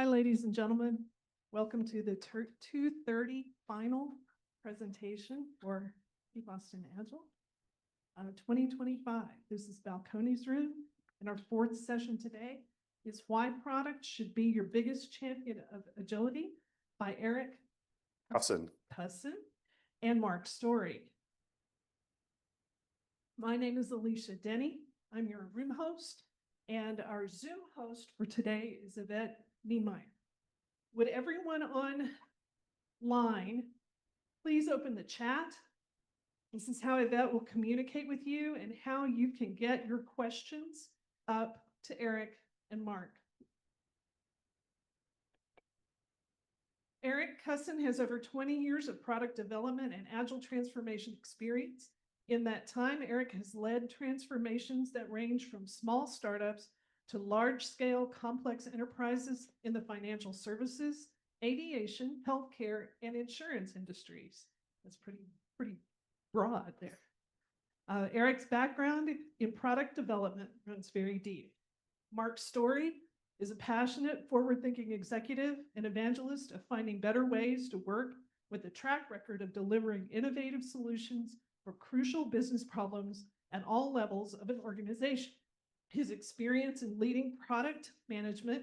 Hi, ladies and gentlemen. Welcome to the 2:30 final presentation for Keep Austin Agile 2025. This is Balcones Room, and our fourth session today is Why Product Should Be Your Biggest Champion of Agility by Eric Cussen and Marc Story. My name is Alicia Denny. I'm your room host, and our Zoom host for today is Yvette Niemeyer. Would everyone online please open the chat? This is how Yvette will communicate with you and how you can get your questions up to Eric and Marc. Eric Cussen has over 20 years of product development and agile transformation experience. In that time, Eric has led transformations that range from small startups to large-scale complex enterprises in the financial services, aviation, healthcare, and insurance industries. That's pretty broad there. Eric's background in product development runs very deep. Marc Story is a passionate, forward-thinking executive and evangelist of finding better ways to work with a track record of delivering innovative solutions for crucial business problems at all levels of an organization. His experience in leading product management,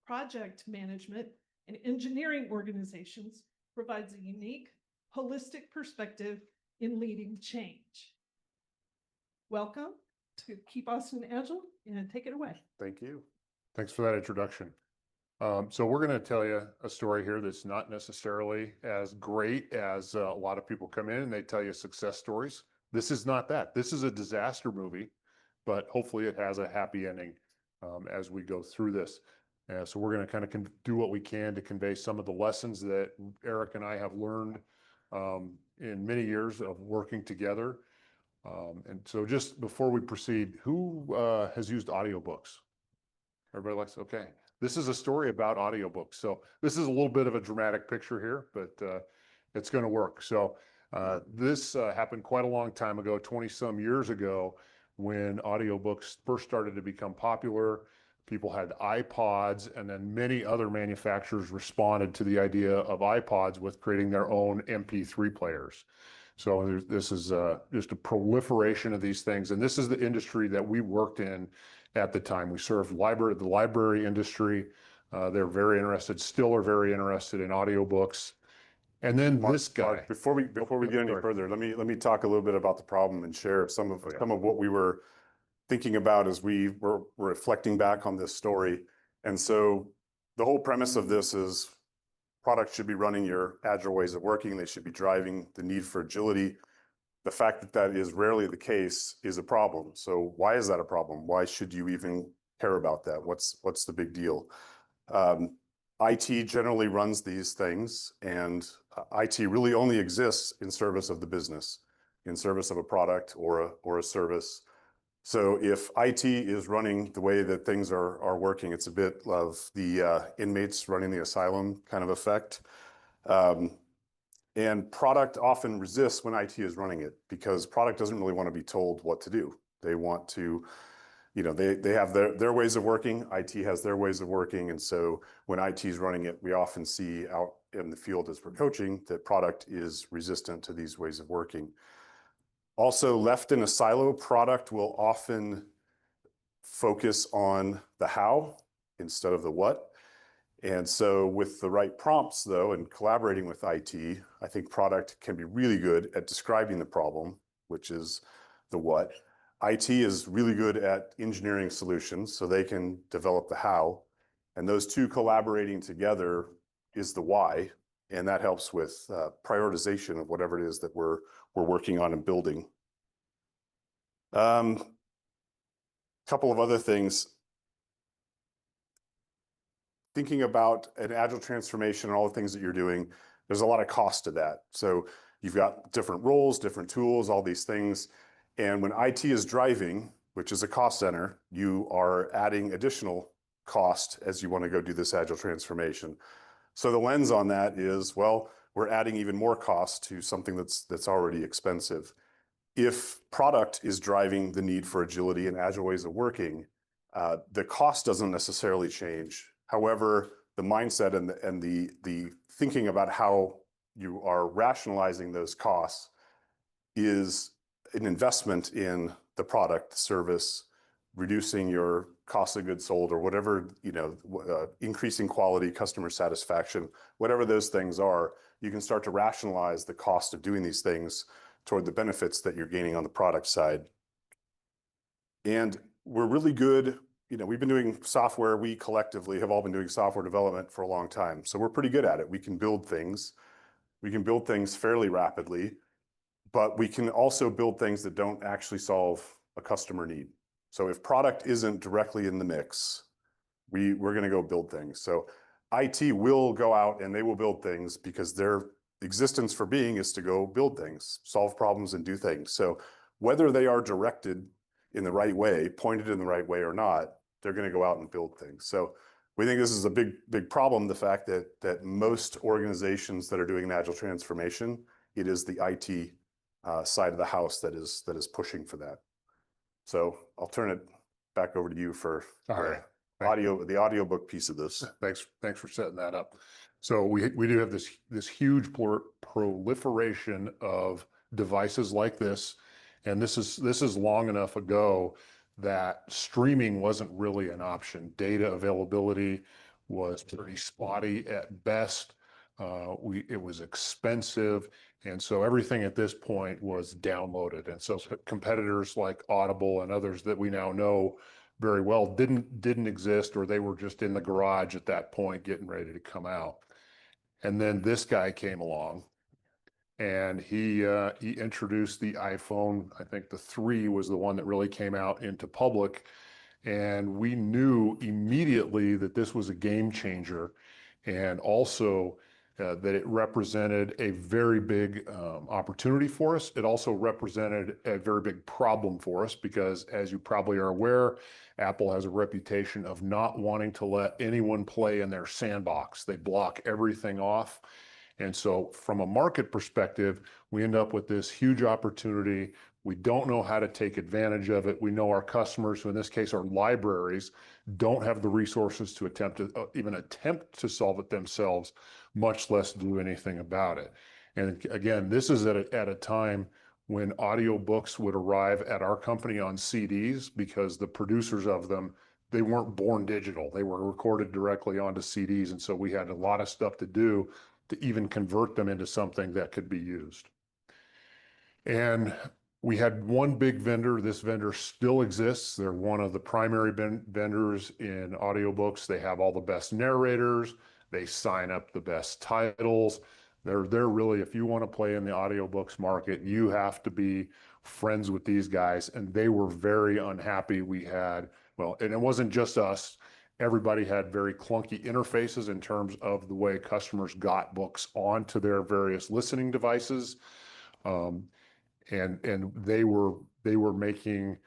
project management, and engineering organizations provides a unique, holistic perspective in leading change. Welcome to Keep Austin Agile, and take it away. Thank you. Thanks for that introduction. So we're going to tell you a story here that's not necessarily as great as a lot of people come in and they tell you success stories. This is not that. This is a disaster movie, but hopefully it has a happy ending as we go through this. So we're going to kind of do what we can to convey some of the lessons that Eric and I have learned in many years of working together. And so just before we proceed, who has used audiobooks? Everybody likes, okay. This is a story about audiobooks. So this is a little bit of a dramatic picture here, but it's going to work. So this happened quite a long time ago, 20 some years ago, when audiobooks first started to become popular. People had iPods, and then many other manufacturers responded to the idea of iPods with creating their own MP3 players. So this is just a proliferation of these things. And this is the industry that we worked in at the time. We served the library industry. They're very interested, still are very interested in audiobooks. And then this guy. Marc, before we get any further, let me talk a little bit about the problem and share some of what we were thinking about as we were reflecting back on this story. And so the whole premise of this is products should be running your agile ways of working. They should be driving the need for agility. The fact that that is rarely the case is a problem. So why is that a problem? Why should you even care about that? What's the big deal? IT generally runs these things, and IT really only exists in service of the business, in service of a product or a service. So if IT is running the way that things are working, it's a bit of the inmates running the asylum kind of effect. And product often resists when IT is running it because product doesn't really want to be told what to do. They want to, they have their ways of working. IT has their ways of working. And so when IT is running it, we often see out in the field as we're coaching that product is resistant to these ways of working. Also, left in a silo, product will often focus on the how instead of the what. And so with the right prompts, though, and collaborating with IT, I think product can be really good at describing the problem, which is the what. IT is really good at engineering solutions, so they can develop the how. And those two collaborating together is the why. And that helps with prioritization of whatever it is that we're working on and building. Couple of other things. Thinking about an agile transformation and all the things that you're doing, there's a lot of cost to that. So you've got different roles, different tools, all these things. And when IT is driving, which is a cost center, you are adding additional cost as you want to go do this agile transformation. So the lens on that is, well, we're adding even more cost to something that's already expensive. If product is driving the need for agility and agile ways of working, the cost doesn't necessarily change. However, the mindset and the thinking about how you are rationalizing those costs is an investment in the product, service, reducing your cost of goods sold or whatever, increasing quality, customer satisfaction, whatever those things are, you can start to rationalize the cost of doing these things toward the benefits that you're gaining on the product side. And we're really good. We've been doing software. We collectively have all been doing software development for a long time. So we're pretty good at it. We can build things. We can build things fairly rapidly, but we can also build things that don't actually solve a customer need. So if product isn't directly in the mix, we're going to go build things. So IT will go out and they will build things because their existence for being is to go build things, solve problems, and do things. So whether they are directed in the right way, pointed in the right way or not, they're going to go out and build things. So we think this is a big problem, the fact that most organizations that are doing an agile transformation, it is the IT side of the house that is pushing for that. So I'll turn it back over to you for the audiobook piece of this. Thanks for setting that up. So we do have this huge proliferation of devices like this, and this is long enough ago that streaming wasn't really an option. Data availability was pretty spotty at best. It was expensive. And so everything at this point was downloaded. And so competitors like Audible and others that we now know very well didn't exist, or they were just in the garage at that point getting ready to come out. And then this guy came along and he introduced the iPhone. I think the 3 was the one that really came out into public. And we knew immediately that this was a game changer, and also that it represented a very big opportunity for us. It also represented a very big problem for us because, as you probably are aware, Apple has a reputation of not wanting to let anyone play in their sandbox. They block everything off. And so from a market perspective, we end up with this huge opportunity. We don't know how to take advantage of it. We know our customers, who in this case are libraries, don't have the resources to even attempt to solve it themselves, much less do anything about it. And again, this is at a time when audiobooks would arrive at our company on CDs, because the producers of them, they weren't born digital. They were recorded directly onto CDs. And so we had a lot of stuff to do to even convert them into something that could be used. And we had one big vendor. This vendor still exists. They're one of the primary vendors in audiobooks. They have all the best narrators. They sign up the best titles. They're really, if you want to play in the audiobooks market, you have to be friends with these guys. And they were very unhappy. And it wasn't just us. Everybody had very clunky interfaces in terms of the way customers got books onto their various listening devices. And they were making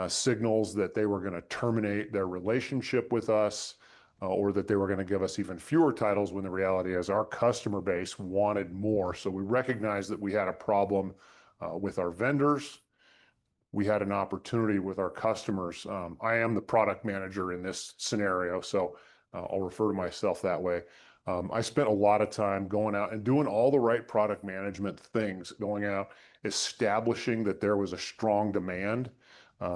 signals that they were going to terminate their relationship with us, or that they were going to give us even fewer titles, when the reality is our customer base wanted more. So we recognized that we had a problem with our vendors. We had an opportunity with our customers. I am the product manager in this scenario, so I'll refer to myself that way. I spent a lot of time going out and doing all the right product management things, going out, establishing that there was a strong demand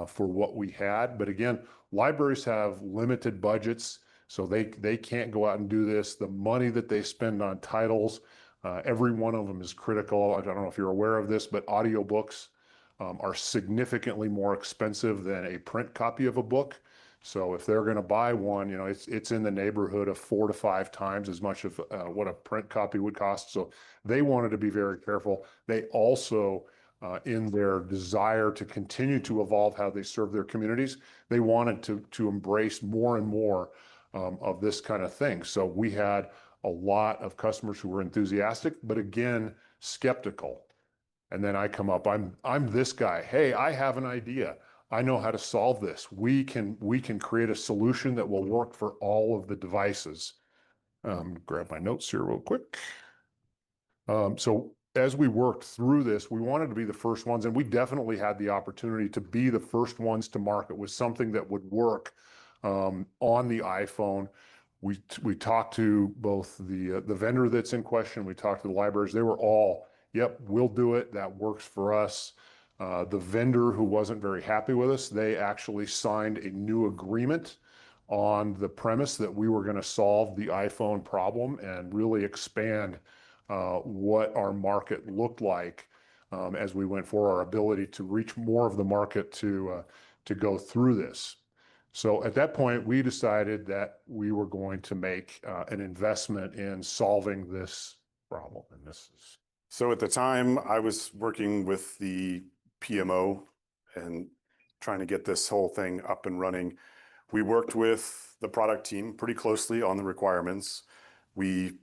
for what we had. But again, libraries have limited budgets, so they can't go out and do this. The money that they spend on titles, every one of them is critical. I don't know if you're aware of this, but audiobooks are significantly more expensive than a print copy of a book. So if they're going to buy one, it's in the neighborhood of 4 to 5 times as much of what a print copy would cost. So they wanted to be very careful. They also, in their desire to continue to evolve how they serve their communities, they wanted to embrace more and more of this kind of thing. So we had a lot of customers who were enthusiastic, but again, skeptical. And then I come up, I'm this guy. Hey, I have an idea. I know how to solve this. We can create a solution that will work for all of the devices. Grab my notes here real quick. So as we worked through this, we wanted to be the first ones, and we definitely had the opportunity to be the first ones to market with something that would work on the iPhone. We talked to both the vendor that's in question. We talked to the libraries. They were all, yep, we'll do it. That works for us. The vendor who wasn't very happy with us, they actually signed a new agreement on the premise that we were going to solve the iPhone problem and really expand what our market looked like as we went for our ability to reach more of the market to go through this. So at that point, we decided that we were going to make an investment in solving this problem. And this is So at the time, I was working with the PMO and trying to get this whole thing up and running. We worked with the product team pretty closely on the requirements. We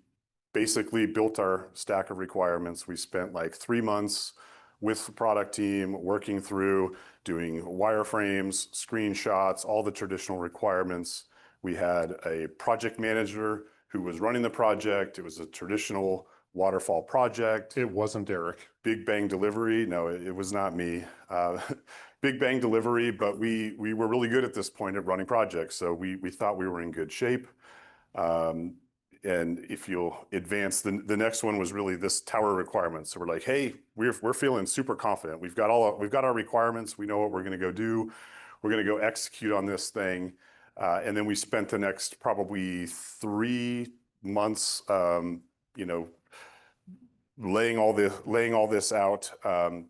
basically built our stack of requirements. We spent like 3 months with the product team working through doing wireframes, screenshots, all the traditional requirements. We had a project manager who was running the project. It was a traditional waterfall project. it wasn't Eric. Big bang delivery. No, it was not me. Big bang delivery, but we were really good at this point at running projects. So we thought we were in good shape. And if you'll advance, the next one was really this tower requirements. So we're like, hey, we're feeling super confident. We've got our requirements. We know what we're going to go do. We're going to go execute on this thing. And then we spent the next probably 3 months, laying all this out,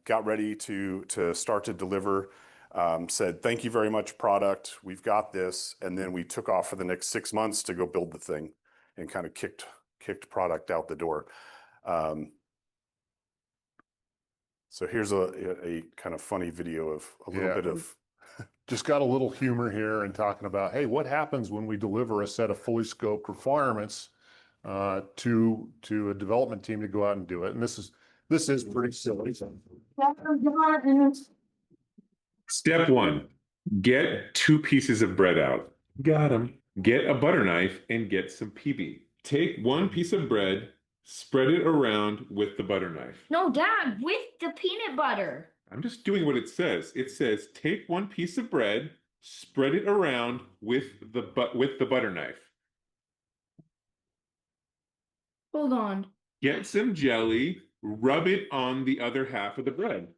got ready to start to deliver, said, thank you very much, product. We've got this. And then we took off for the next 6 months to go build the thing and kind of kicked product out the door. So here's a kind of funny video of a little bit of just got a little humor here and talking about, hey, what happens when we deliver a set of fully scoped requirements to a development team to go out and do it? And this is pretty silly. Step 1, get 2 pieces of bread out. Got them. Get a butter knife and get some PB. Take 1 piece of bread, spread it around with the butter knife. No, Dad, with the peanut butter. I'm just doing what it says. It says take 1 piece of bread, spread it around with the butter knife. Hold on. Get some jelly, rub it on the other half of the bread.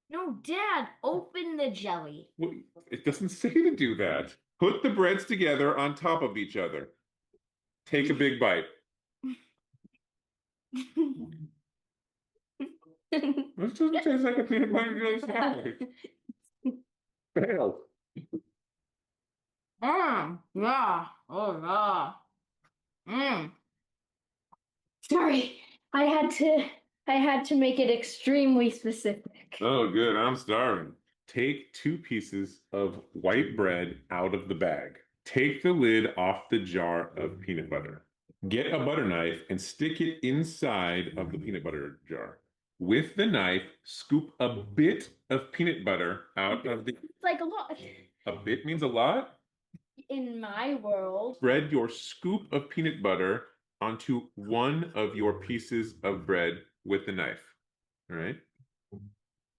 No, Dad, open the jelly. Well, it doesn't say to do that. Put the breads together on top of each other. Take a big bite. This doesn't taste like a peanut butter jelly sandwich. Fail. Yeah. Oh, yeah. Sorry, I had to make it extremely specific. Oh, good. I'm starving. Take 2 pieces of white bread out of the bag. Take the lid off the jar of peanut butter. Get a butter knife and stick it inside of the peanut butter jar. With the knife, scoop a bit of peanut butter out of the... It's like a lot. A bit means a lot? In my world. Spread your scoop of peanut butter onto 1 of your pieces of bread with the knife. All right?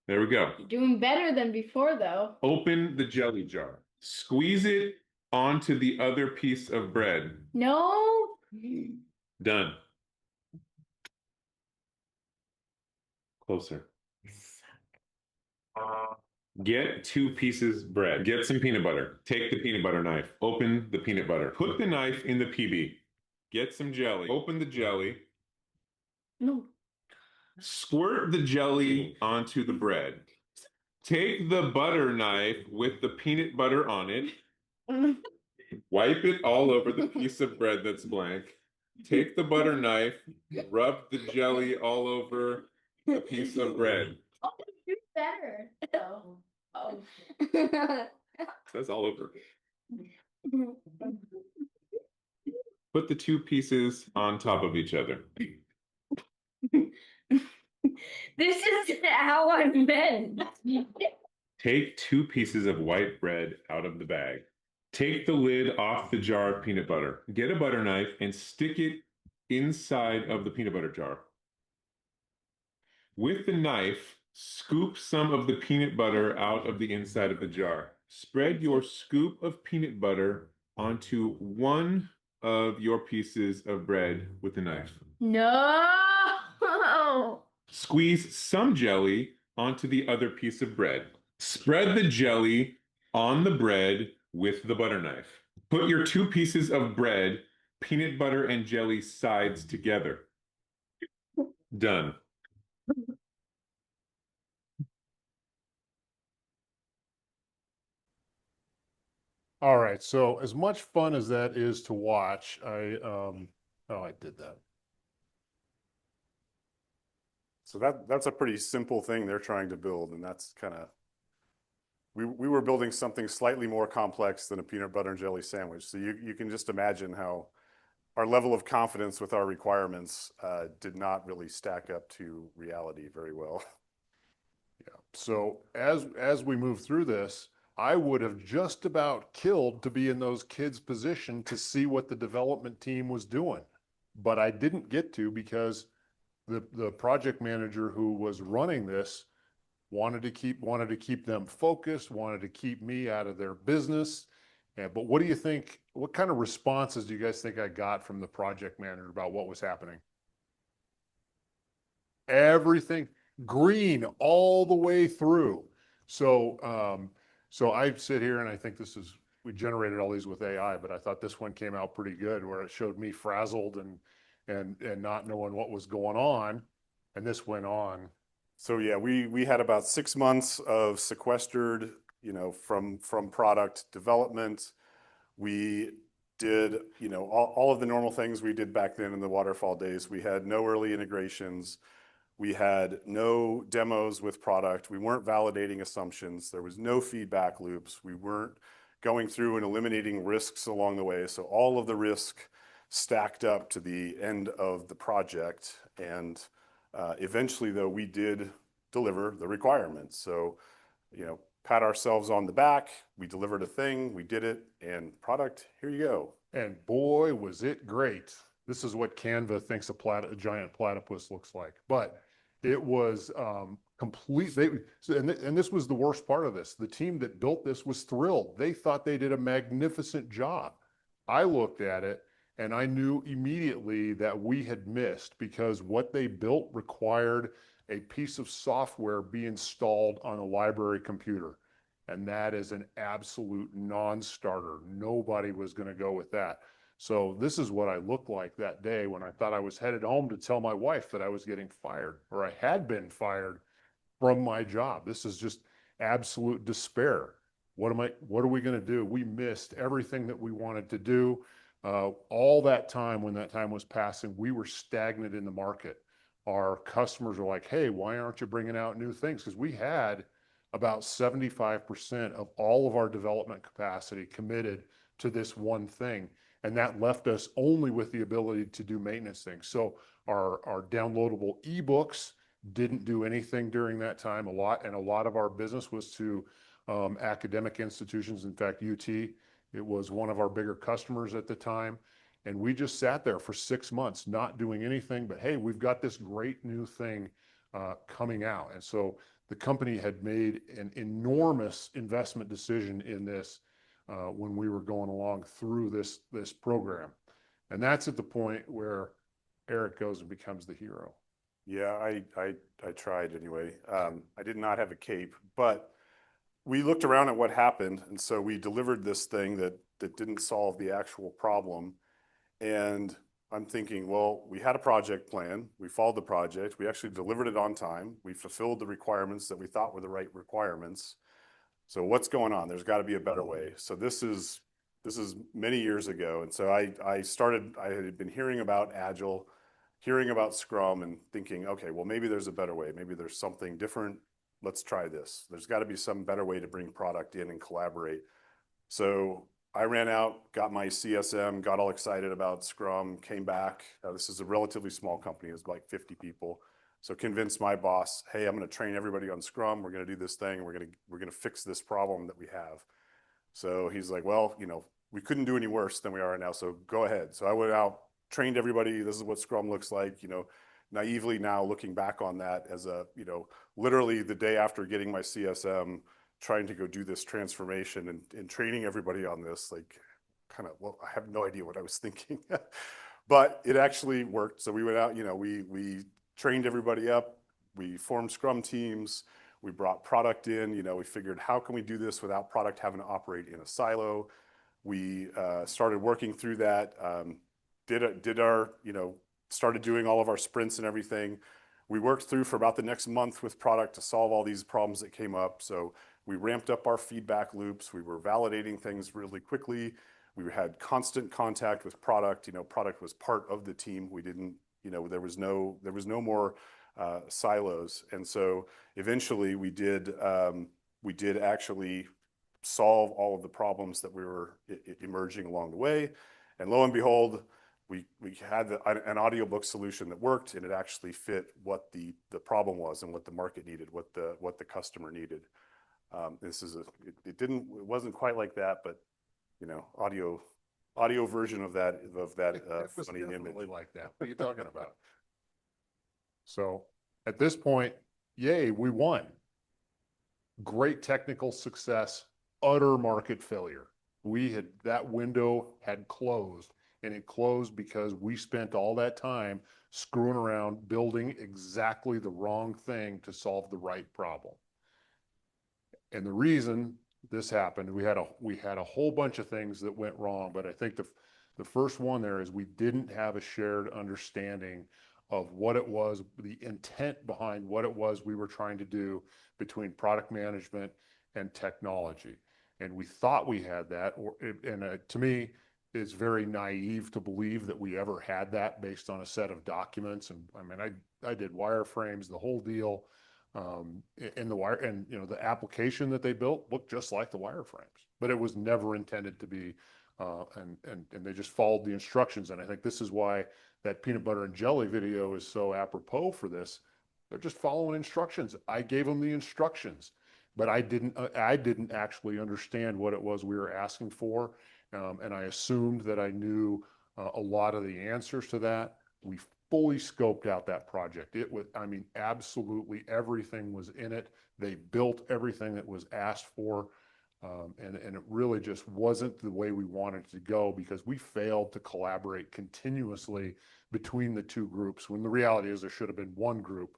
There we go. You're doing better than before, though. Open the jelly jar. Squeeze it onto the other piece of bread. No. Done. Closer. Get 2 pieces bread. Get some peanut butter. Take the peanut butter knife. Open the peanut butter. Put the knife in the PB. Get some jelly. Open the jelly. No. Squirt the jelly onto the bread. Take the butter knife with the peanut butter on it. Wipe it all over the piece of bread that's blank. Take the butter knife, rub the jelly all over the piece of bread. Oh, do better. Oh. It says all over. Put the 2 pieces on top of each other. This is how I meant. Take 2 pieces of white bread out of the bag. Take the lid off the jar of peanut butter. Get a butter knife and stick it inside of the peanut butter jar. With the knife, scoop some of the peanut butter out of the inside of the jar. Spread your scoop of peanut butter onto one of your pieces of bread with a knife. No. Squeeze some jelly onto the other piece of bread. Spread the jelly on the bread with the butter knife. Put your two pieces of bread, peanut butter and jelly sides together. Done. All right, so as much fun as that is to watch, oh, I did that. So that's a pretty simple thing they're trying to build, and that's kind of, we were building something slightly more complex than a peanut butter and jelly sandwich. So you can just imagine how our level of confidence with our requirements did not really stack up to reality very well. Yeah. So as we move through this, I would have just about killed to be in those kids' position to see what the development team was doing, but I didn't get to because the project manager who was running this wanted to keep them focused, wanted to keep me out of their business. But what do you think? What kind of responses do you guys think I got from the project manager about what was happening? Everything green all the way through. So I sit here and I think we generated all these with AI, but I thought this one came out pretty good where it showed me frazzled and not knowing what was going on. And this went on. So yeah, we had about 6 months of sequestered, from product development. We did, all of the normal things we did back then in the waterfall days. We had no early integrations. We had no demos with product. We weren't validating assumptions. There was no feedback loops. We weren't going through and eliminating risks along the way. So all of the risk stacked up to the end of the project. And eventually, though, we did deliver the requirements. So, pat ourselves on the back. We delivered a thing. We did it. And product, here you go. And boy, was it great. This is what Canva thinks a giant platypus looks like. But it was complete. And this was the worst part of this. The team that built this was thrilled. They thought they did a magnificent job. I looked at it and I knew immediately that we had missed because what they built required a piece of software be installed on a library computer. And that is an absolute non-starter. Nobody was going to go with that. So this is what I looked like that day when I thought I was headed home to tell my wife that I was getting fired, or I had been fired from my job. This is just absolute despair. What are we going to do? We missed everything that we wanted to do. All that time, when that time was passing, we were stagnant in the market. Our customers were like, hey, why aren't you bringing out new things? Because we had about 75% of all of our development capacity committed to this one thing. And that left us only with the ability to do maintenance things. So our downloadable ebooks didn't do anything during that time. A lot of our business was to academic institutions. In fact, UT, it was one of our bigger customers at the time. And we just sat there for 6 months, not doing anything, but hey, we've got this great new thing coming out. And so the company had made an enormous investment decision in this when we were going along through this program. And that's at the point where Eric goes and becomes the hero. Yeah, I tried anyway. I did not have a cape, but we looked around at what happened. And so we delivered this thing that didn't solve the actual problem. And I'm thinking, well, we had a project plan. We followed the project. We actually delivered it on time. We fulfilled the requirements that we thought were the right requirements. So what's going on? There's got to be a better way. So this is many years ago. And so I had been hearing about Agile, hearing about Scrum, and thinking, okay, well, maybe there's a better way. Maybe there's something different. Let's try this. There's got to be some better way to bring product in and collaborate. So I ran out, got my CSM, got all excited about Scrum, came back. This is a relatively small company. It was like 50 people. So convinced my boss, hey, I'm going to train everybody on Scrum. We're going to do this thing. We're going to fix this problem that we have. So he's like, well, we couldn't do any worse than we are right now. So go ahead. So I went out, trained everybody. This is what Scrum looks like, naively now looking back on that as literally the day after getting my CSM, trying to go do this transformation and training everybody on this. Like, kind of, well, I have no idea what I was thinking. But it actually worked. So we went out, we trained everybody up. We formed Scrum teams. We brought product in, we figured how can we do this without product having to operate in a silo. We started working through that, started doing all of our sprints and everything. We worked through for about the next month with product to solve all these problems that came up. So we ramped up our feedback loops. We were validating things really quickly. We had constant contact with product. Product was part of the team. We didn't, there was no more silos. And so eventually we did actually solve all of the problems that we were emerging along the way. And lo and behold, we had an audiobook solution that worked, and it actually fit what the problem was and what the market needed, what the customer needed. It wasn't quite like that, but audio version of that It was funny definitely image. like that. What are you talking about? So at this point, yay, we won. Great technical success, utter market failure. That window had closed, and it closed because we spent all that time screwing around building exactly the wrong thing to solve the right problem. And the reason this happened, we had a whole bunch of things that went wrong, but I think the first one there is we didn't have a shared understanding of what it was, the intent behind what it was we were trying to do between product management and technology. And we thought we had that, to me, it's very naive to believe that we ever had that based on a set of documents. And I mean, I did wireframes, the whole deal. The application that they built looked just like the wireframes, but it was never intended to be, and they just followed the instructions. And I think this is why that peanut butter and jelly video is so apropos for this. They're just following instructions. I gave them the instructions, but I didn't actually understand what it was we were asking for. And I assumed that I knew a lot of the answers to that. We fully scoped out that project. Absolutely everything was in it. They built everything that was asked for. And it really just wasn't the way we wanted it to go because we failed to collaborate continuously between the two groups when the reality is there should have been one group.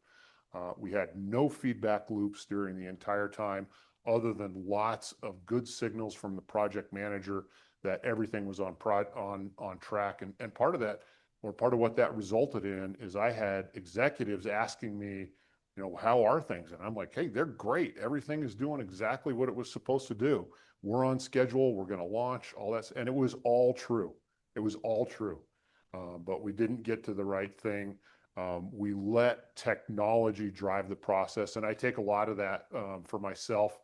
We had no feedback loops during the entire time other than lots of good signals from the project manager that everything was on track. And part of that, or part of what that resulted in, is I had executives asking me, how are things? And I'm like, hey, they're great. Everything is doing exactly what it was supposed to do. We're on schedule. We're going to launch all that. And it was all true. It was all true. But we didn't get to the right thing. We let technology drive the process. And I take a lot of that for myself.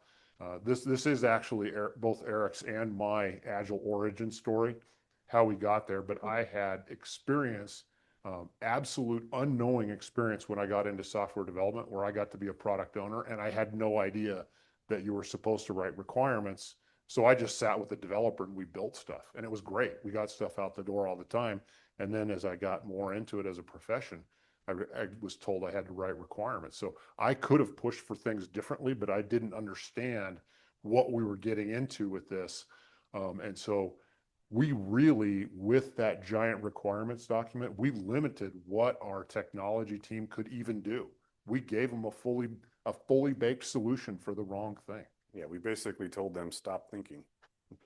This is actually both Eric's and my Agile origin story, how we got there. But I had experience, absolute unknowing experience when I got into software development where I got to be a product owner and I had no idea that you were supposed to write requirements. So I just sat with the developer and we built stuff and it was great. We got stuff out the door all the time. And then as I got more into it as a profession, I was told I had to write requirements. So I could have pushed for things differently, but I didn't understand what we were getting into with this. And so we really, with that giant requirements document, we limited what our technology team could even do. We gave them a fully baked solution for the wrong thing. Yeah, we basically told them, stop thinking.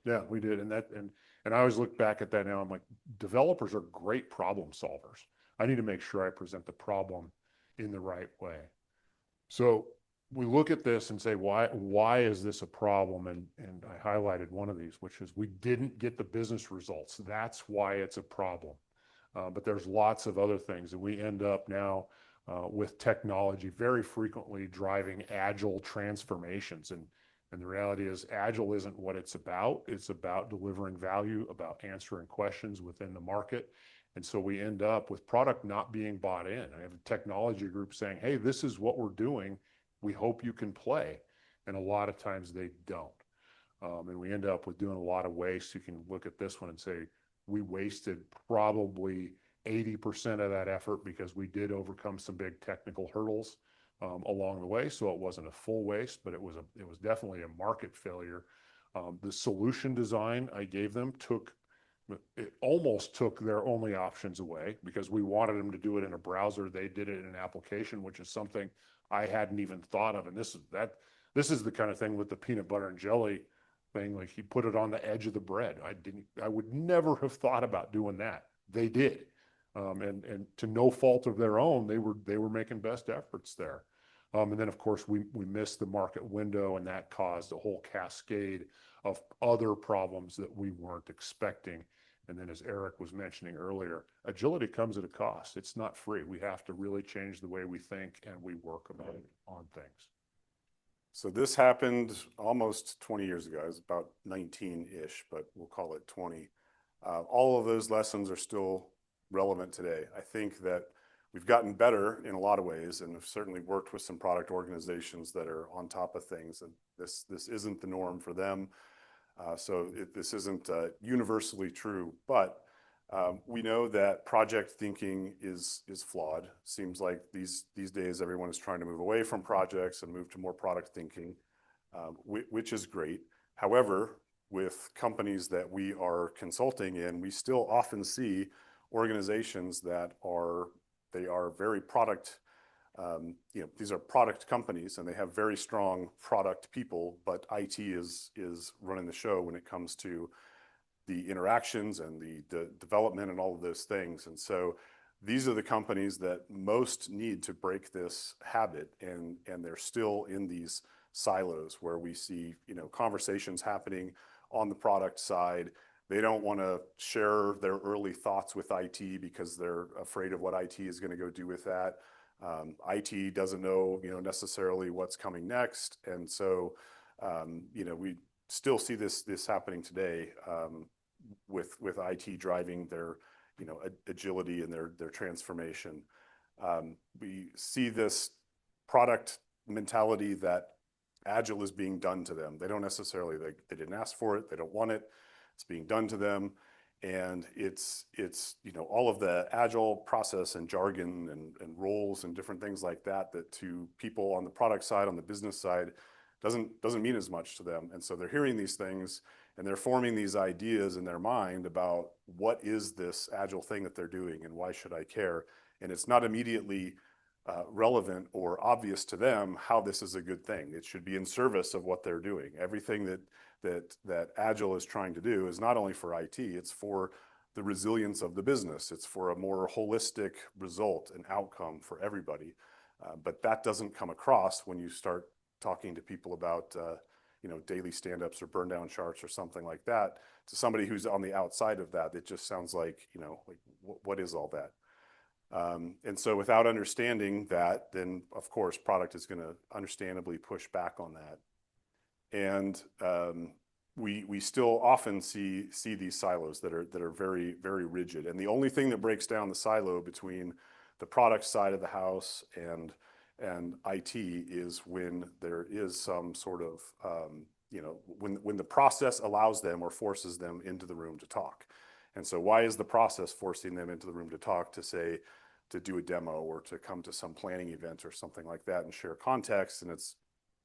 Yeah, we did. And I always look back at that now. I'm like, developers are great problem solvers. I need to make sure I present the problem in the right way. So we look at this and say, why is this a problem? And I highlighted one of these, which is we didn't get the business results. That's why it's a problem. But there's lots of other things. And we end up now with technology very frequently driving agile transformations. And the reality is Agile isn't what it's about. It's about delivering value, about answering questions within the market. And so we end up with product not being bought in. I have a technology group saying, hey, this is what we're doing. We hope you can play. And a lot of times they don't. And we end up with doing a lot of waste. You can look at this one and say, we wasted probably 80% of that effort because we did overcome some big technical hurdles along the way. So it wasn't a full waste, but it was definitely a market failure. The solution design I gave them took It almost took their only options away because we wanted them to do it in a browser. They did it in an application, which is something I hadn't even thought of. And this is the kind of thing with the peanut butter and jelly thing. Like he put it on the edge of the bread. I would never have thought about doing that. They did. And to no fault of their own, they were making best efforts there. And then of course we missed the market window, and that caused a whole cascade of other problems that we weren't expecting. And then as Eric was mentioning earlier, agility comes at a cost. It's not free. We have to really change the way we think and we work on things. So this happened almost 20 years ago. It was about 19-ish, but we'll call it 20. All of those lessons are still relevant today. I think that we've gotten better in a lot of ways, and have certainly worked with some product organizations that are on top of things. And this isn't the norm for them. This isn't universally true, but we know that project thinking is flawed. Seems like these days everyone is trying to move away from projects and move to more product thinking, which is great. However, with companies that we are consulting in, we still often see organizations that are very product. These are product companies, and they have very strong product people, but IT is running the show when it comes to the interactions and the development and all of those things. And so these are the companies that most need to break this habit, and they're still in these silos where we see, conversations happening on the product side. They don't want to share their early thoughts with IT because they're afraid of what IT is going to go do with that. IT doesn't know, necessarily what's coming next. And so, we still see this happening today, with IT driving their, agility and their transformation. We see this product mentality that Agile is being done to them. They don't necessarily, they didn't ask for it. They don't want it. It's being done to them. And it's all of the Agile process and jargon and roles and different things like that to people on the product side, on the business side, doesn't mean as much to them. And so they're hearing these things and they're forming these ideas in their mind about what is this Agile thing that they're doing and why should I care? And it's not immediately relevant or obvious to them how this is a good thing. It should be in service of what they're doing. Everything that Agile is trying to do is not only for IT, it's for the resilience of the business. It's for a more holistic result and outcome for everybody. But that doesn't come across when you start talking to people about daily stand-ups or burn down charts or something like that. To somebody who's on the outside of that, it just sounds like, what is all that? And so without understanding that, then of course product is going to understandably push back on that. And we still often see these silos that are very, very rigid. And the only thing that breaks down the silo between the product side of the house and IT is when there is some sort of, when the process allows them or forces them into the room to talk. And so why is the process forcing them into the room to talk, to do a demo or to come to some planning event or something like that and share context, and it's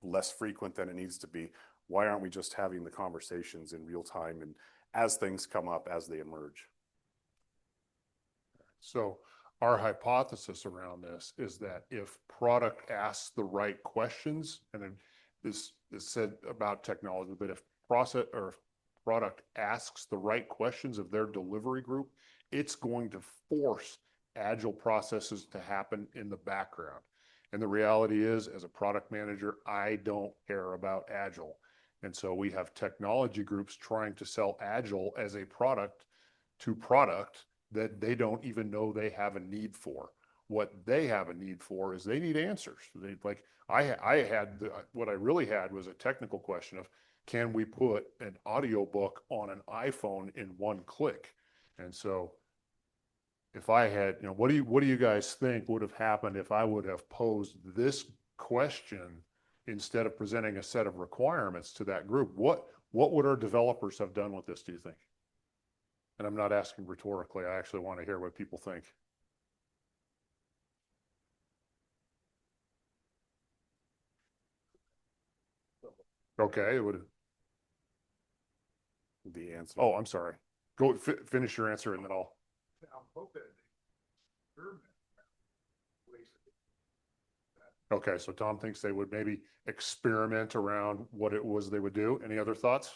less frequent than it needs to be? Why aren't we just having the conversations in real time and as things come up, as they emerge? So our hypothesis around this is that if product asks the right questions, and this is said about technology, but if product asks the right questions of their delivery group, it's going to force Agile processes to happen in the background. And the reality is, as a product manager, I don't care about Agile. And so we have technology groups trying to sell Agile as a product to product that they don't even know they have a need for. What they have a need for is they need answers. What I really had was a technical question of, can we put an audiobook on an iPhone in one click? And so if I had, what do you guys think would have happened if I would have posed this question instead of presenting a set of requirements to that group? What would our developers have done with this, do you think? And I'm not asking rhetorically. I actually want to hear what people think. Okay, it would. The answer. Oh, I'm sorry. Go finish your answer and then I'll. Okay, so Tom thinks they would maybe experiment around what it was they would do. Any other thoughts?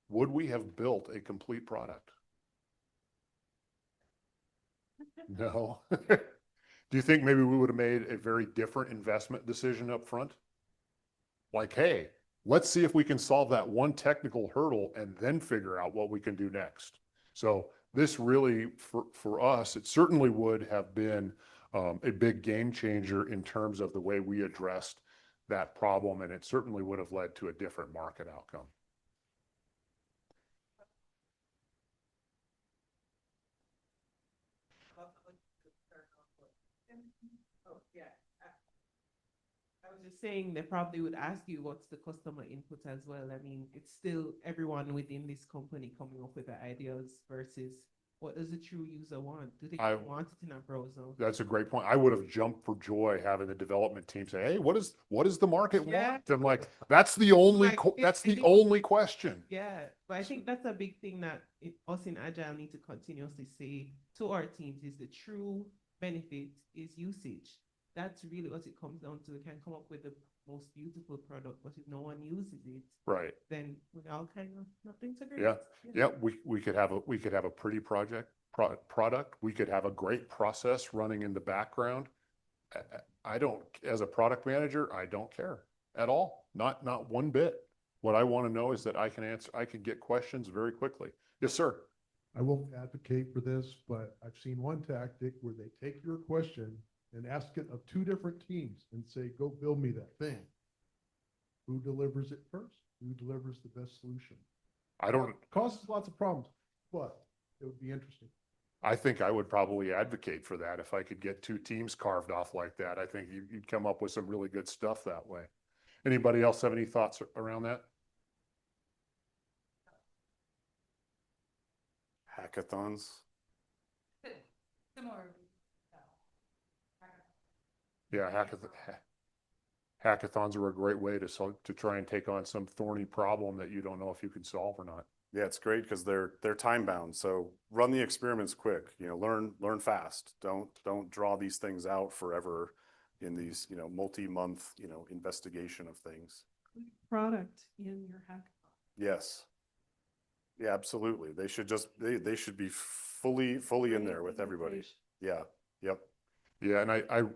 Would we have built a complete product? No. Do you think maybe we would have made a very different investment decision up front? Like, hey, let's see if we can solve that one technical hurdle and then figure out what we can do next. So this really, for us, it certainly would have been a big game changer in terms of the way we addressed that problem, and it certainly would have led to a different market outcome. Oh, yeah. I was just saying they probably would ask you what's the customer input as well. I mean, it's still everyone within this company coming up with the ideas versus what does the true user want? Do they want it in a browser? That's a great point. I would have jumped for joy having the development team say, "Hey, what does the market want?" I'm like, "That's the only that's the only question." Yeah, but I think that's a big thing that us in Agile need to continuously say to our teams is the true benefit is usage. That's really what it comes down to. We can come up with the most beautiful product, but if no one uses it, right, then we're all kind of not doing so great. Yeah. We could have a pretty product. We could have a great process running in the background. I don't, as a product manager, I don't care at all. Not one bit. What I want to know is that I can get questions very quickly. Yes, sir. I won't advocate for this, but I've seen one tactic where they take your question and ask it of two different teams and say, go build me that thing. Who delivers it first? Who delivers the best solution? It causes lots of problems, but it would be interesting. I think I would probably advocate for that if I could get two teams carved off like that. I think you'd come up with some really good stuff that way. Anybody else have any thoughts around that? Hackathons. Yeah, hackathons are a great way to try and take on some thorny problem that you don't know if you can solve or not. Yeah, it's great because they're time bound. So run the experiments quick. Learn fast. Don't draw these things out forever in these multi-month investigation of things. Product in your hackathon. Yes. Yeah, absolutely. They should they should be fully in there with everybody. Yeah. Yep. Yeah, and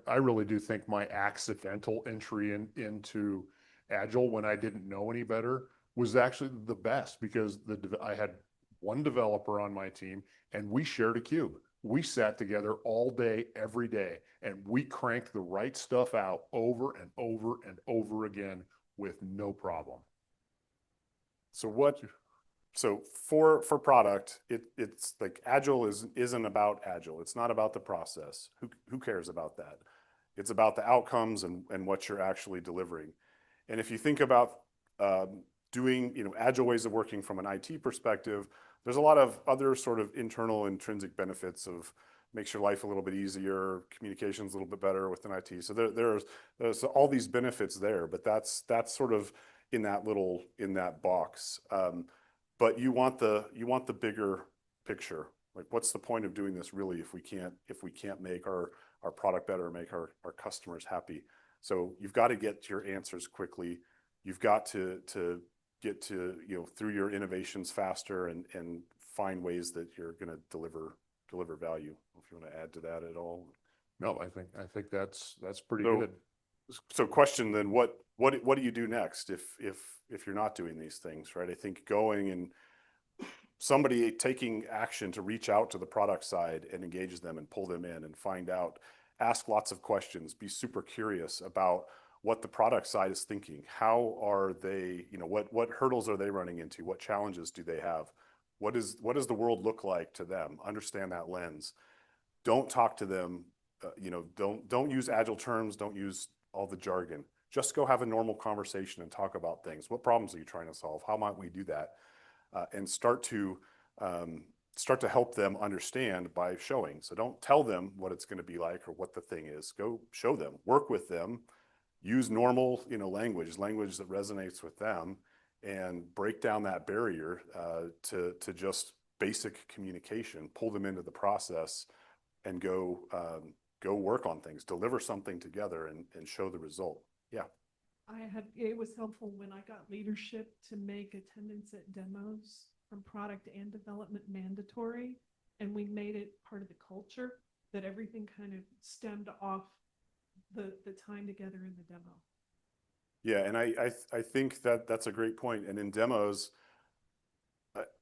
I really do think my accidental entry into Agile when I didn't know any better was actually the best because I had one developer on my team and we shared a cube. We sat together all day, every day, and we cranked the right stuff out over and over and over again with no problem. So for product, it's like Agile isn't about Agile. It's not about the process. Who cares about that? It's about the outcomes and what you're actually delivering. And if you think about doing Agile ways of working from an IT perspective, there's a lot of other sort of internal intrinsic benefits of makes your life a little bit easier, communications a little bit better within IT. So there's all these benefits there, but that's sort of in that box. But you want the bigger picture. Like, what's the point of doing this really if we can't make our product better, make our customers happy? So you've got to get your answers quickly. You've got to get to through your innovations faster and find ways that you're going to deliver value. If you want to add to that at all. No, I think that's pretty good. So question then, what do you do next if you're not doing these things, right? I think going and somebody taking action to reach out to the product side and engage them and pull them in and find out, ask lots of questions, be super curious about what the product side is thinking. How are they, what hurdles are they running into? What challenges do they have? What does the world look like to them? Understand that lens. Don't talk to them, don't use Agile terms, don't use all the jargon. Just go have a normal conversation and talk about things. What problems are you trying to solve? How might we do that? And start to help them understand by showing. So don't tell them what it's going to be like or what the thing is. Go show them, work with them, use normal, language that resonates with them, and break down that barrier to just basic communication, pull them into the process, and go work on things, deliver something together, and show the result. Yeah. It was helpful when I got leadership to make attendance at demos from product and development mandatory. And we made it part of the culture that everything kind of stemmed off the time together in the demo. Yeah, and I think that that's a great point. And in demos,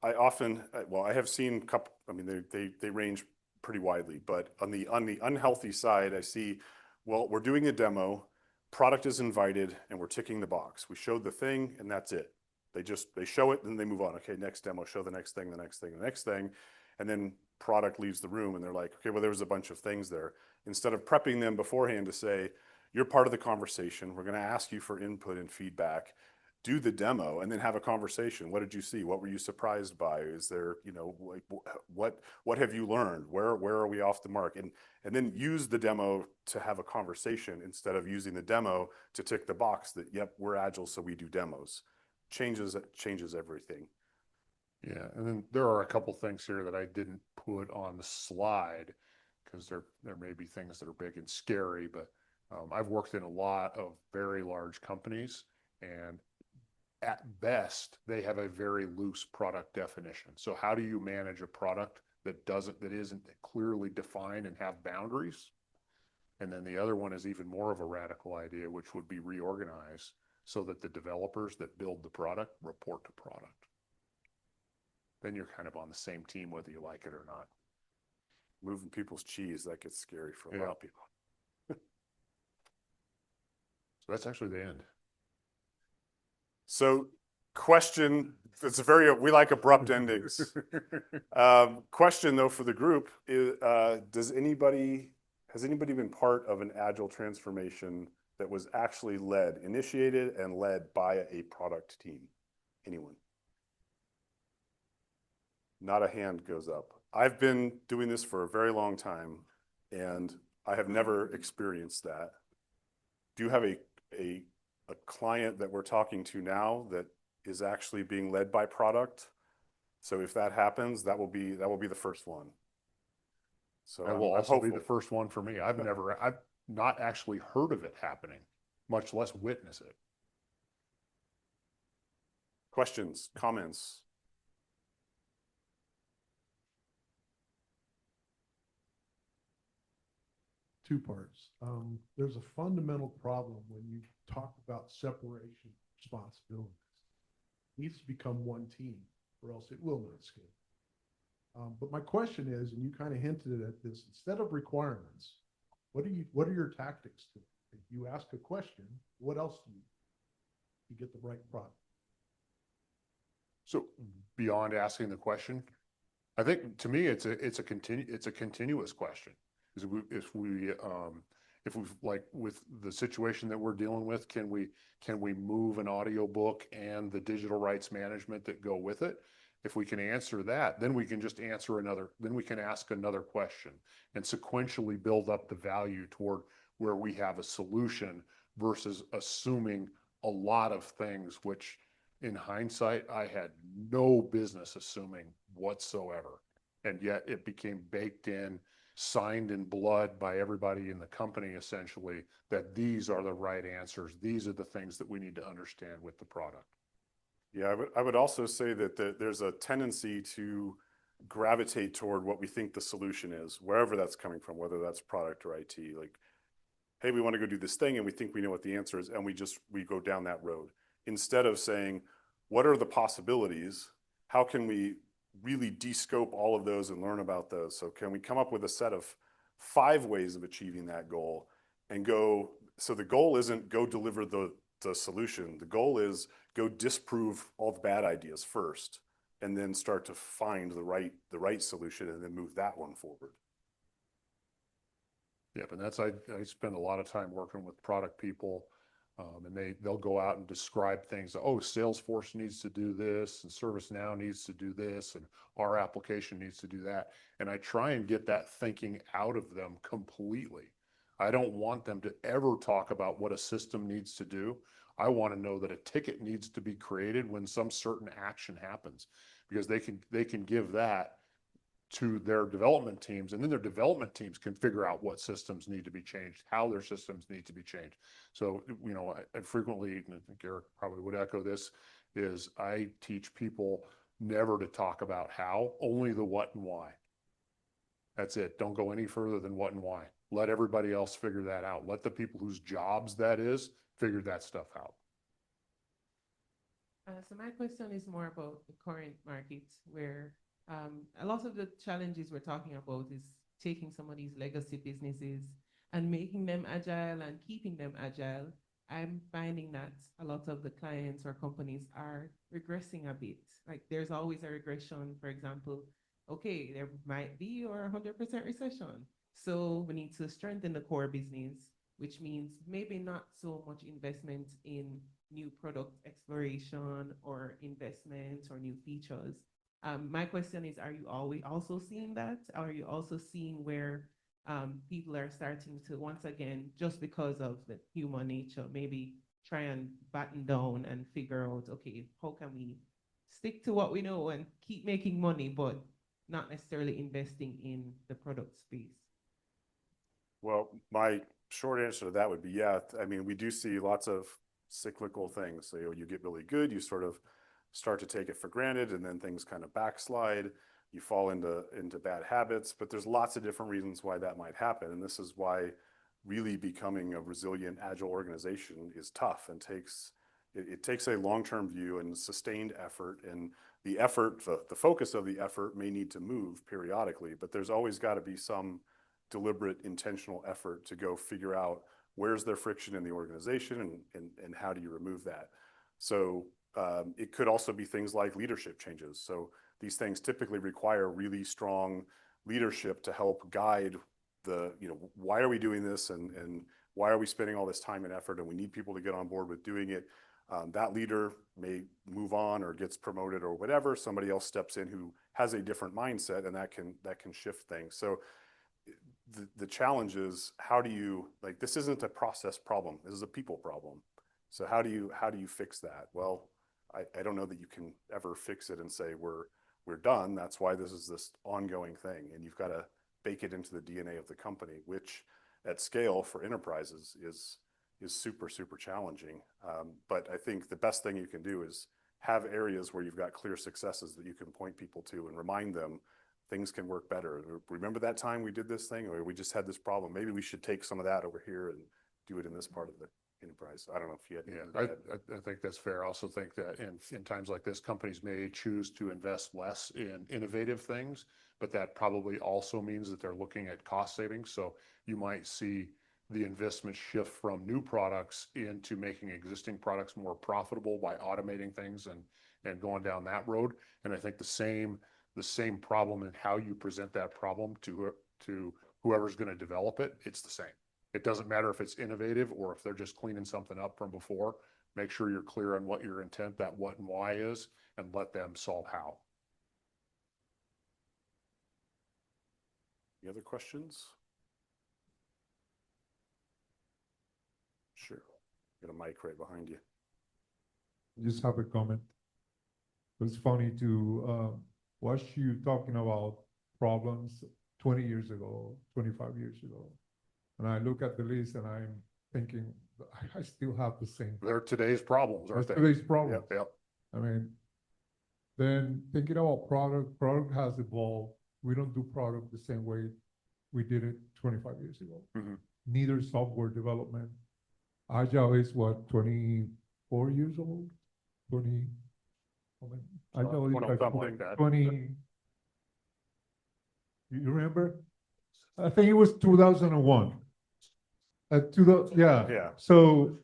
I often, well, I have seen couple, I mean, they range pretty widely, but on the unhealthy side, I see, well, we're doing a demo, product is invited, and we're ticking the box. We showed the thing, and that's it. They show it, and they move on. Okay, next demo, show the next thing, the next thing, the next thing. And then product leaves the room, and they're like, okay, well, there was a bunch of things there. Instead of prepping them beforehand to say, you're part of the conversation, we're gonna ask you for input and feedback, do the demo, and then have a conversation. What did you see? What were you surprised by? Is there, you know, like, what have you learned? Where are we off the mark? And then use the demo to have a conversation instead of using the demo to tick the box that, yep, we're Agile, so we do demos. Changes everything. Yeah, and then there are a couple things here that I didn't put on the slide because there may be things that are big and scary, but I've worked in a lot of very large companies, and at best, they have a very loose product definition. So how do you manage a product that isn't clearly defined and have boundaries? And then the other one is even more of a radical idea, which would be reorganize so that the developers that build the product report to product. Then you're kind of on the same team whether you like it or not. Moving people's cheese, that gets scary for a lot of people. So that's actually the end. So question, we like abrupt endings. Question though for the group is, has anybody been part of an Agile transformation that was actually initiated and led by a product team? Anyone? Not a hand goes up. I've been doing this for a very long time, and I have never experienced that. Do you have a client that we're talking to now that is actually being led by product? So if that happens, that will be the first one. So that will also be the first one for me. I've not actually heard of it happening, much less witness it. Questions, comments? Two parts. There's a fundamental problem when you talk about separation responsibilities. It needs to become one team, or else it will not scale. But my question is, and you kind of hinted at this, instead of requirements, what are your tactics to? If you ask a question, what else do you get the right product? So beyond asking the question, I think to me it's a continuous question. If we like with the situation that we're dealing with, can we move an audio book and the digital rights management that go with it? If we can answer that, then we can just then we can ask another question and sequentially build up the value toward where we have a solution versus assuming a lot of things, which in hindsight, I had no business assuming whatsoever. And yet it became baked in, signed in blood by everybody in the company, essentially, that these are the right answers. These are the things that we need to understand with the product. Yeah, I would also say that there's a tendency to gravitate toward what we think the solution is, wherever that's coming from, whether that's product or IT. Like, hey, we want to go do this thing and we think we know what the answer is, and we go down that road. Instead of saying, what are the possibilities? How can we really de-scope all of those and learn about those? So can we come up with a set of 5 ways of achieving that goal and go, so the goal isn't go deliver the solution. The goal is go disprove all the bad ideas first, and then start to find the right solution and then move that one forward. Yep, and I spend a lot of time working with product people, and they'll go out and describe things. Oh, Salesforce needs to do this, and ServiceNow needs to do this, and our application needs to do that. And I try and get that thinking out of them completely. I don't want them to ever talk about what a system needs to do. I want to know that a ticket needs to be created when some certain action happens, because they can give that to their development teams, and then their development teams can figure out what systems need to be changed, how their systems need to be changed. So, you know, I frequently, and I think Eric probably would echo this, is I teach people never to talk about how, only the what and why. That's it. Don't go any further than what and why. Let everybody else figure that out. Let the people whose jobs that is figure that stuff out. So my question is more about the current market, where a lot of the challenges we're talking about is taking some of these legacy businesses and making them agile and keeping them agile. I'm finding that a lot of the clients or companies are regressing a bit. Like there's always a regression. For example, okay, there might be or 100% recession. So we need to strengthen the core business, which means maybe not so much investment in new product exploration or investments or new features. My question is, are you always also seeing that? Are you also seeing where people are starting to, once again, just because of the human nature, maybe try and batten down and figure out, okay, how can we stick to what we know and keep making money, but not necessarily investing in the product space? Well, my short answer to that would be, yeah. I mean, we do see lots of cyclical things. So you get really good, you sort of start to take it for granted, and then things kind of backslide. You fall into bad habits, but there's lots of different reasons why that might happen. And this is why really becoming a resilient, agile organization is tough and it takes a long-term view and sustained effort. And the effort, the focus of the effort may need to move periodically, but there's always got to be some deliberate, intentional effort to go figure out where's there friction in the organization and how do you remove that. So it could also be things like leadership changes. So these things typically require really strong leadership to help guide why are we doing this and why are we spending all this time and effort, and we need people to get on board with doing it. That leader may move on or gets promoted or whatever. Somebody else steps in who has a different mindset, and that can shift things. So the challenge is, how do you, like, this isn't a process problem, this is a people problem. So how do you fix that? Well, I don't know that you can ever fix it and say we're done. That's why this is this ongoing thing, and you've got to bake it into the DNA of the company, which at scale for enterprises is super challenging. But I think the best thing you can do is have areas where you've got clear successes that you can point people to and remind them things can work better. Remember that time we did this thing, or we just had this problem? Maybe we should take some of that over here and do it in this part of the enterprise. I don't know if you had. Yeah, I think that's fair. I also think that in times like this, companies may choose to invest less in innovative things, but that probably also means that they're looking at cost savings. So you might see the investment shift from new products into making existing products more profitable by automating things and going down that road. And I think the same problem in how you present that problem to whoever's going to develop it, it's the same. It doesn't matter if it's innovative or if they're just cleaning something up from before. Make sure you're clear on what your intent, that what and why is, and let them solve how. Any other questions? Sure. Got a mic right behind you. Just have a comment. It was funny to watch you talking about problems 20 years ago, 25 years ago. And I look at the list and I'm thinking, I still have the same. They're today's problems, aren't they? Today's problems. Yep. I mean, then thinking about product has evolved. We don't do product the same way we did it 25 years ago. Mm-hmm. Neither software development. Agile is what, 24 years old? 20. Agile is like something like that. 20. You remember? I think it was 2001. Yeah. So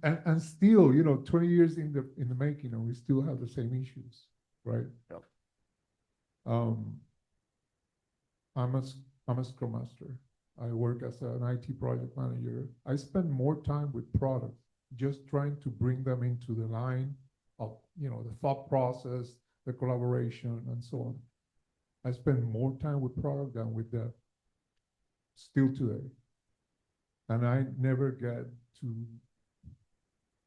and still, 20 years in the making, and we still have the same issues, right? Yep. I'm a Scrum Master. I work as an IT project manager. I spend more time with products, just trying to bring them into the line of, the thought process, the collaboration, and so on. I spend more time with product than with that still today. And I never get to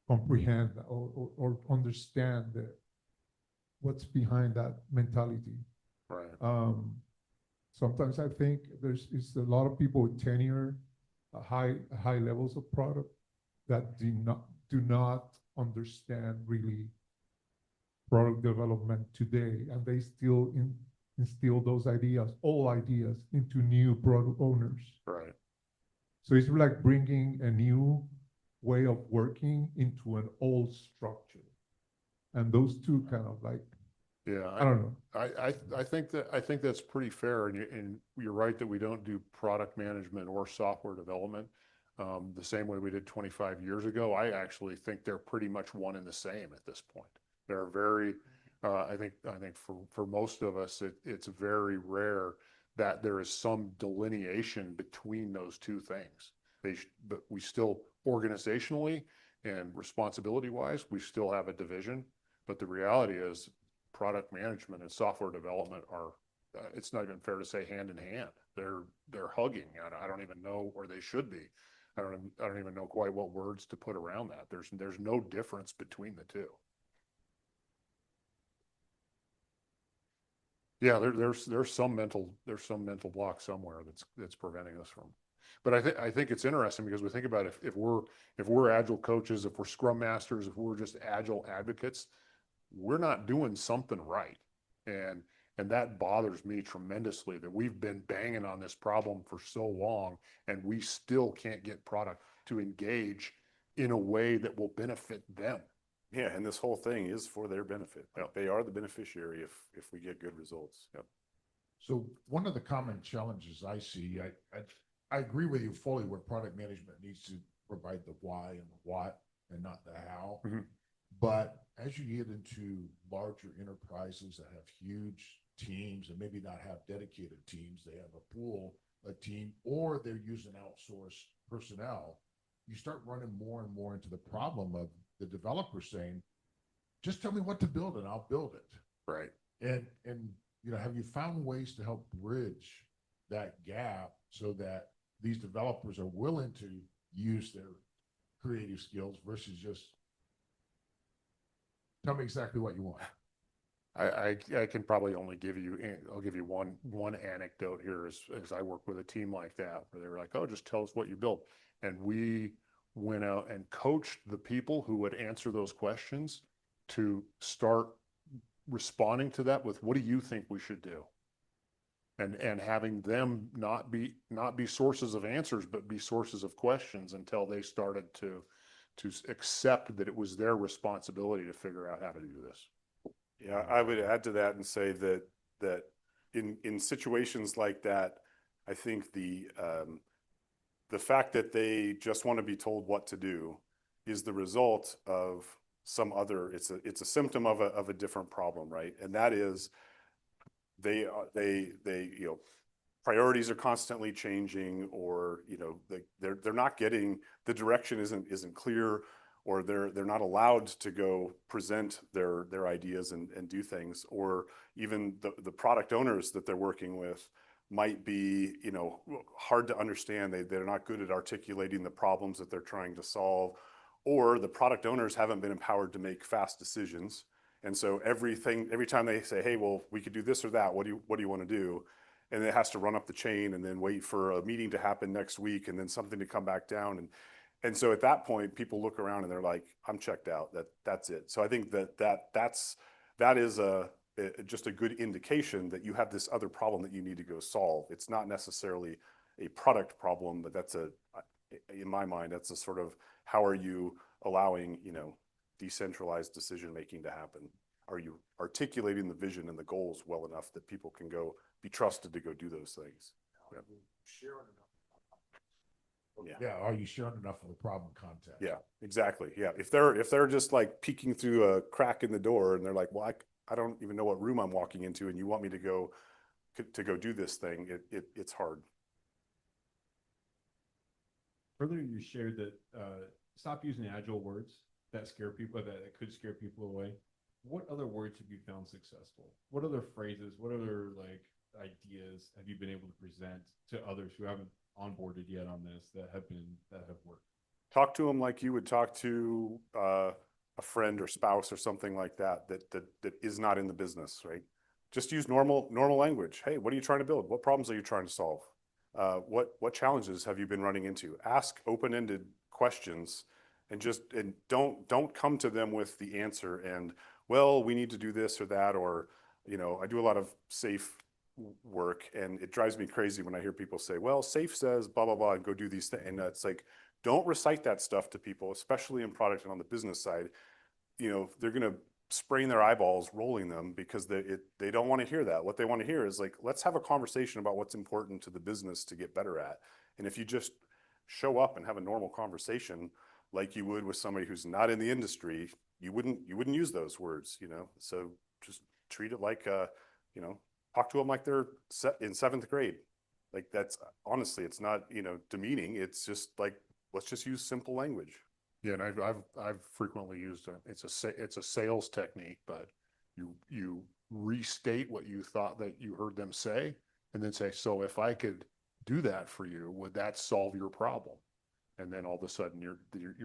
comprehend or understand what's behind that mentality. Right. Sometimes I think is a lot of people with tenure, high levels of product that do not understand really product development today, and they still instill those ideas, old ideas, into new product owners. Right. So it's like bringing a new way of working into an old structure, and those two kind of like, Yeah. I don't know. I think that's pretty fair, and you're right that we don't do product management or software development the same way we did 25 years ago. I actually think they're pretty much one and the same at this point. They're very, I think for most of us, it's very rare that there is some delineation between those two things. But we still organizationally and responsibility wise, we still have a division. But the reality is, product management and software development are, it's not even fair to say hand in hand. They're hugging. I don't even know where they should be. I don't even know quite what words to put around that. There's no difference between the two. Yeah, there's some mental block somewhere that's preventing us from. But I think it's interesting because we think about if we're agile coaches, if we're scrum masters, if we're just agile advocates, we're not doing something right. And that bothers me tremendously that we've been banging on this problem for so long and we still can't get product to engage in a way that will benefit them. Yeah, and this whole thing is for their benefit. Yep. They are the beneficiary if we get good results. Yep. So one of the common challenges I see, I agree with you fully where product management needs to provide the why and the what and not the how. Mhm. But as you get into larger enterprises that have huge teams and maybe not have dedicated teams, they have a pool, a team, or they're using outsourced personnel, you start running more and more into the problem of the developer saying, just tell me what to build and I'll build it. Right. And you know, have you found ways to help bridge that gap so that these developers are willing to use their creative skills versus just tell me exactly what you want? I can probably only I'll give you one anecdote here as I work with a team like that where they were like, oh, just tell us what you built. And we went out and coached the people who would answer those questions to start responding to that with, what do you think we should do? And having them not be sources of answers, but be sources of questions until they started to accept that it was their responsibility to figure out how to do this. Yeah, I would add to that and say that in situations like that, I think the fact that they just want to be told what to do is the result of some other. It's a symptom of a different problem, right? And that is they you know, priorities are constantly changing, or you know, they're not getting, the direction isn't clear, or they're not allowed to go present their ideas and do things, or even the product owners that they're working with might be, you know, hard to understand. They're not good at articulating the problems that they're trying to solve, or the product owners haven't been empowered to make fast decisions. And so every time they say, hey, well, we could do this or that, what do you want to do? And it has to run up the chain and then wait for a meeting to happen next week and then something to come back down. And so at that point, people look around and they're like, I'm checked out. That's it. So I think that is just a good indication that you have this other problem that you need to go solve. It's not necessarily a product problem, but in my mind, that's a sort of, how are you allowing, you know, decentralized decision making to happen? Are you articulating the vision and the goals well enough that people can go be trusted to go do those things? Yeah, are you sharing enough of the problem context? Yeah, exactly. Yeah, if they're just like peeking through a crack in the door and they're like, well, I don't even know what room I'm walking into, and you want me to go do this thing, it's hard. Further, you shared that stop using agile words that scare people, that could scare people away. What other words have you found successful? What other phrases, what other like ideas have you been able to present to others who haven't onboarded yet on this that have worked? Talk to them like you would talk to a friend or spouse or something like that, that is not in the business, right? Just use normal language. Hey, what are you trying to build? What problems are you trying to solve? What challenges have you been running into? Ask open-ended questions, and don't come to them with the answer and, well, we need to do this or that, or, I do a lot of SAFe work, and it drives me crazy when I hear people say, well, SAFe says blah, blah, blah, and go do these things. And it's like, don't recite that stuff to people, especially in product and on the business side. They're going to sprain their eyeballs rolling them because they don't want to hear that. What they want to hear is like, let's have a conversation about what's important to the business to get better at. And if you just show up and have a normal conversation like you would with somebody who's not in the industry, you wouldn't use those words, So just treat it like, talk to them like they're in 7th grade. Like, that's honestly, it's not, demeaning. It's just like, let's just use simple language. Yeah, and I've frequently used it's a sales technique, but you restate what you thought that you heard them say, and then say, so if I could do that for you, would that solve your problem? And then all of a sudden you're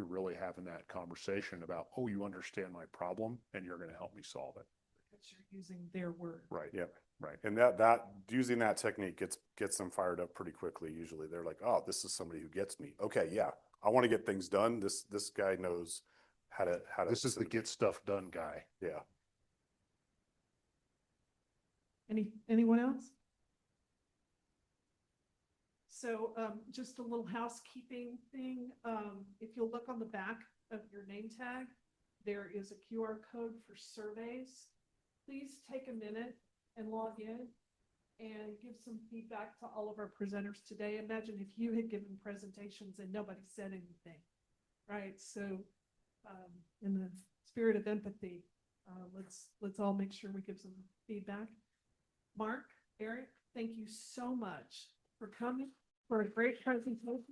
really having that conversation about, oh, you understand my problem and you're going to help me solve it. Because you're using their word. Right. Yeah. Right. And that using that technique gets them fired up pretty quickly. Usually they're like, oh, this is somebody who gets me. Okay. Yeah. I want to get things done. This guy knows how to. This is the get stuff done guy. Yeah. Anyone else? So just a little housekeeping thing. If you'll look on the back of your name tag, there is a QR code for surveys. Please take a minute and log in and give some feedback to all of our presenters today. Imagine if you had given presentations and nobody said anything, right? So in the spirit of empathy, let's all make sure we give some feedback. Mark, Eric, thank you so much for coming, for a great presentation.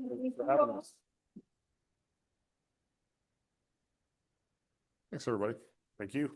Thanks, everybody. Thank you.